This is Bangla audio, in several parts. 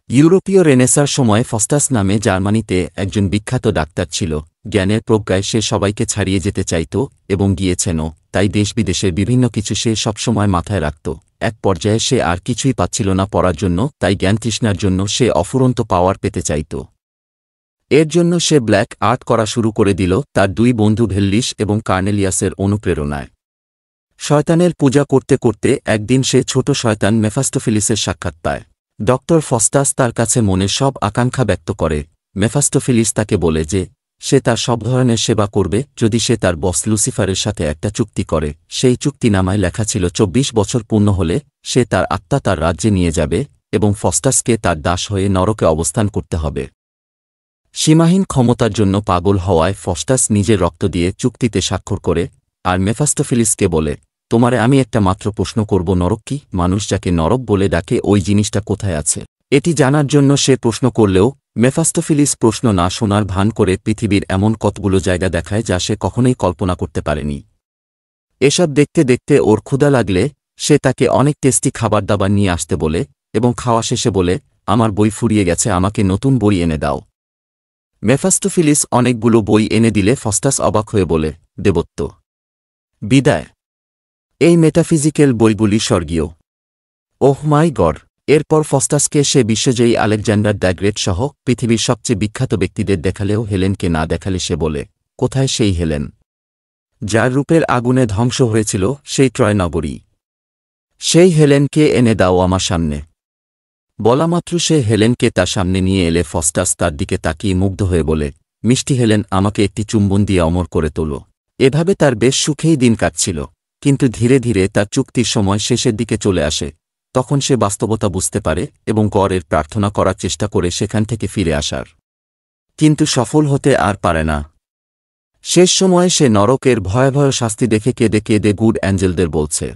ইউরোপীয় রেনেসাঁর সময়ে ফস্টাস নামে জার্মানিতে একজন বিখ্যাত ডাক্তার ছিল। জ্ঞানের প্রজ্ঞায় সে সবাইকে ছাড়িয়ে যেতে চাইত এবং গিয়েছেনও, তাই দেশবিদেশের বিভিন্ন কিছু সে সবসময় মাথায় রাখত। এক পর্যায়ে সে আর কিছুই পাচ্ছিল না পড়ার জন্য, তাই জ্ঞানতৃষ্ণার জন্য সে অফুরন্ত পাওয়ার পেতে চাইত। এর জন্য সে ব্ল্যাক আর্ট করা শুরু করে দিল, তার দুই বন্ধু ভেল্লিস এবং কার্নেলিয়াসের অনুপ্রেরণায়। শয়তানের পূজা করতে করতে একদিন সে ছোট শয়তান মেফাস্টোফিলিসের সাক্ষাৎ পায়। ডক্টর ফস্টাস তার কাছে মনের সব আকাঙ্ক্ষা ব্যক্ত করে। মেফাস্টোফিলিস তাকে বলে যে সে তার সব ধরনের সেবা করবে যদি সে তার বস লুসিফারের সাথে একটা চুক্তি করে। সেই চুক্তিনামায় লেখা ছিল 24 বছর পূর্ণ হলে সে তার আত্মা তার রাজ্যে নিয়ে যাবে এবং ফস্টাসকে তার দাস হয়ে নরকে অবস্থান করতে হবে। সীমাহীন ক্ষমতার জন্য পাগল হওয়ায় ফস্টাস নিজের রক্ত দিয়ে চুক্তিতে স্বাক্ষর করে, আর মেফাস্টোফিলিসকে বলে, তোমারে আমি একটা মাত্র প্রশ্ন করব, নরক কি? মানুষ যাকে নরক বলে ডাকে ওই জিনিসটা কোথায় আছে? এটি জানার জন্য সে প্রশ্ন করলেও মেফাস্টোফিলিস প্রশ্ন না শোনার ভান করে পৃথিবীর এমন কতগুলো জায়গা দেখায় যা সে কখনোই কল্পনা করতে পারেনি। এসব দেখতে দেখতে ওর ক্ষুধা লাগলে সে তাকে অনেক টেস্টি খাবার দাবার নিয়ে আসতে বলে এবং খাওয়া শেষে বলে, আমার বই ফুরিয়ে গেছে, আমাকে নতুন বই এনে দাও। মেফাস্টোফিলিস অনেকগুলো বই এনে দিলে ফস্টাস অবাক হয়ে বলে, দেবত্ব, বিদায়। এই মেটাফিজিক্যাল বইগুলি স্বর্গীয়। ওহ মাই গড! এরপর ফস্টাসকে সে বিশ্বজয়ী আলেকজান্ডার দ্য গ্রেট সহ পৃথিবীর সবচেয়ে বিখ্যাত ব্যক্তিদের দেখালেও হেলেনকে না দেখালে সে বলে, কোথায় সেই হেলেন যার রূপের আগুনে ধ্বংস হয়েছিল সেই ট্রয় নগরী? সেই হেলেনকে এনে দাও আমার সামনে। বলামাত্র সে হেলেনকে তার সামনে নিয়ে এলে ফস্টাস তার দিকে তাকিয়ে মুগ্ধ হয়ে বলে, মিষ্টি হেলেন, আমাকে একটি চুম্বন দিয়ে অমর করে তোলো। এভাবে তার বেশ সুখেই দিন কাটছিল। কিন্তু ধীরে ধীরে তার চুক্তির সময় শেষের দিকে চলে আসে। তখন সে বাস্তবতা বুঝতে পারে এবং গড়ের প্রার্থনা করার চেষ্টা করে সেখান থেকে ফিরে আসার, কিন্তু সফল হতে আর পারে না। শেষ সময়ে সে নরকের ভয়াবহ শাস্তি দেখে কেঁদে কেঁদে গুড অ্যাঞ্জেলদের বলছে,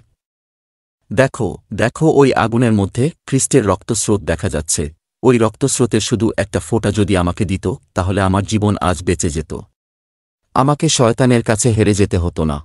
দেখো দেখো, ওই আগুনের মধ্যে খ্রিস্টের রক্তস্রোত দেখা যাচ্ছে। ওই রক্তস্রোতের শুধু একটা ফোঁটা যদি আমাকে দিত, তাহলে আমার জীবন আজ বেঁচে যেত। আমাকে শয়তানের কাছে হেরে যেতে হতো না।